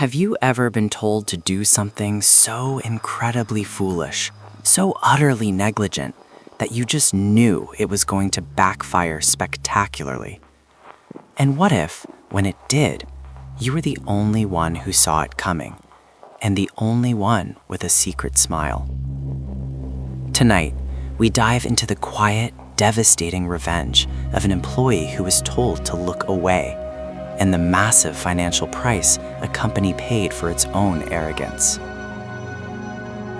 Have you ever been told to do something so incredibly foolish, so utterly negligent, that you just knew it was going to backfire spectacularly? And what if, when it did, you were the only one who saw it coming, and the only one with a secret smile? Tonight, we dive into the quiet, devastating revenge of an employee who was told to look away, and the massive financial price a company paid for its own arrogance.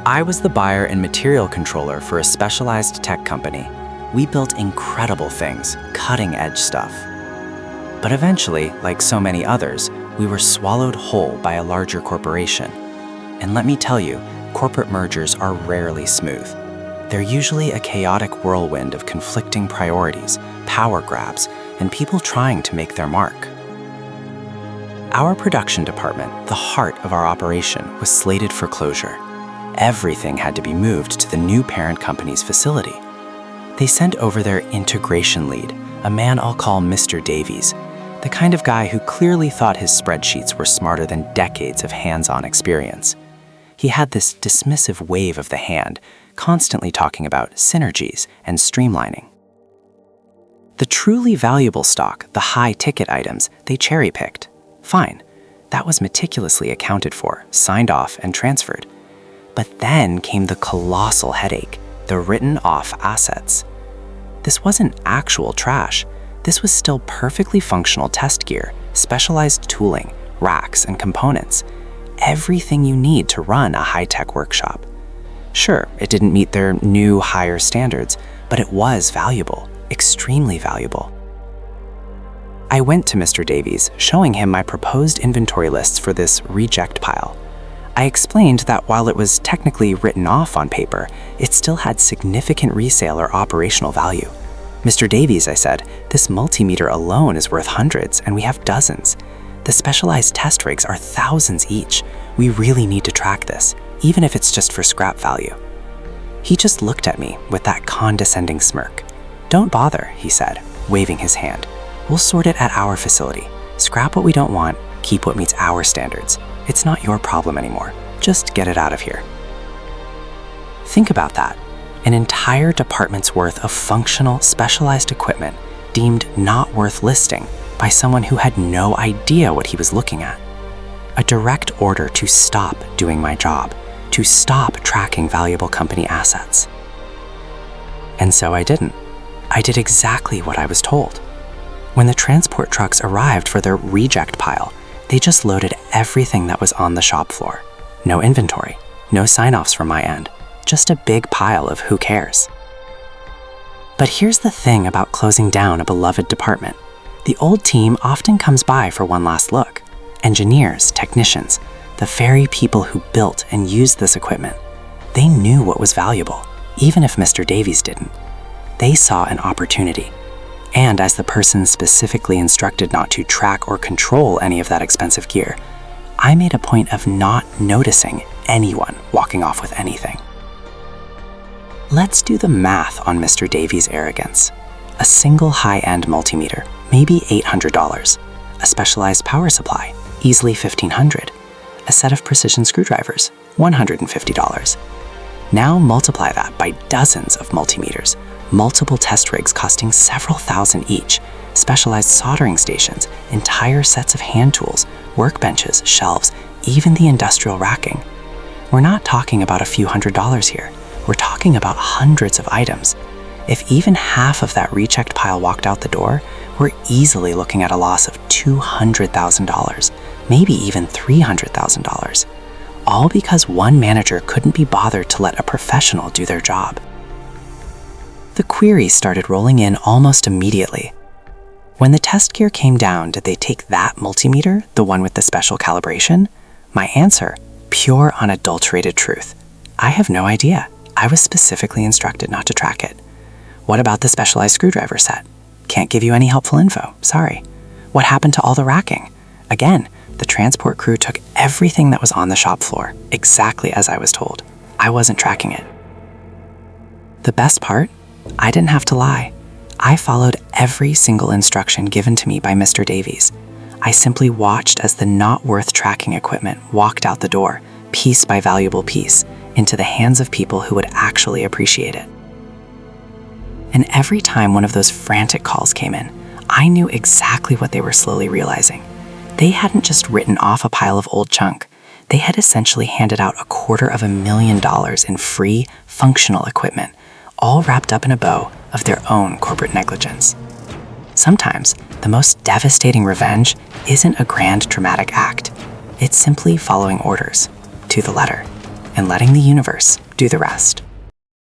I was the buyer and material controller for a specialized tech company. We built incredible things, cutting-edge stuff. But eventually, like so many others, we were swallowed whole by a larger corporation. And let me tell you, corporate mergers are rarely smooth. They're usually a chaotic whirlwind of conflicting priorities, power grabs, and people trying to make their mark. Our production department, the heart of our operation, was slated for closure. Everything had to be moved to the new parent company's facility. They sent over their integration lead, a man I'll call Mr. Davies, the kind of guy who clearly thought his spreadsheets were smarter than decades of hands-on experience. He had this dismissive wave of the hand, constantly talking about synergies and streamlining. The truly valuable stock, the high-ticket items, they cherry-picked. Fine, that was meticulously accounted for, signed off, and transferred. But then came the colossal headache, the written-off assets. This wasn't actual trash. This was still perfectly functional test gear, specialized tooling, racks, and components. Everything you need to run a high-tech workshop. Sure, it didn't meet their new, higher standards, but it was valuable, extremely valuable. I went to Mr. Davies, showing him my proposed inventory lists for this reject pile. I explained that while it was technically written off on paper, it still had significant resale or operational value. Mr. Davies, I said, this multimeter alone is worth hundreds, and we have dozens. The specialized test rigs are thousands each. We really need to track this, even if it's just for scrap value. He just looked at me with that condescending smirk. "Don't bother," he said, waving his hand. "We'll sort it at our facility. Scrap what we don't want, keep what meets our standards. It's not your problem anymore. Just get it out of here." Think about that. An entire department's worth of functional, specialized equipment deemed not worth listing by someone who had no idea what he was looking at. A direct order to stop doing my job, to stop tracking valuable company assets. And so I didn't. I did exactly what I was told. When the transport trucks arrived for their reject pile, they just loaded everything that was on the shop floor. No inventory, no sign-offs from my end, just a big pile of who cares. But here's the thing about closing down a beloved department. The old team often comes by for one last look. Engineers, technicians, the very people who built and used this equipment. They knew what was valuable, even if Mr. Davies didn't. They saw an opportunity. And as the person specifically instructed not to track or control any of that expensive gear, I made a point of not noticing anyone walking off with anything. Let's do the math on Mr. Davies' arrogance. A single high-end multimeter, maybe $800. A specialized power supply, easily $1,500. A set of precision screwdrivers, $150. Now multiply that by dozens of multimeters, multiple test rigs costing several thousand each, specialized soldering stations, entire sets of hand tools, workbenches, shelves, even the industrial racking. We're not talking about a few $100s here. We're talking about hundreds of items. If even half of that rechecked pile walked out the door, we're easily looking at a loss of $200,000, maybe even $300,000. All because one manager couldn't be bothered to let a professional do their job. The queries started rolling in almost immediately. When the test gear came down, did they take that multimeter, the one with the special calibration? My answer, pure unadulterated truth. I have no idea. I was specifically instructed not to track it. What about the specialized screwdriver set? Can't give you any helpful info, sorry. What happened to all the racking? Again, the transport crew took everything that was on the shop floor, exactly as I was told. I wasn't tracking it. The best part? I didn't have to lie. I followed every single instruction given to me by Mr. Davies. I simply watched as the not worth tracking equipment walked out the door, piece by valuable piece, into the hands of people who would actually appreciate it. And every time one of those frantic calls came in, I knew exactly what they were slowly realizing. They hadn't just written off a pile of old junk. They had essentially handed out $250,000 in free, functional equipment, all wrapped up in a bow of their own corporate negligence. Sometimes, the most devastating revenge isn't a grand dramatic act. It's simply following orders, to the letter, and letting the universe do the rest.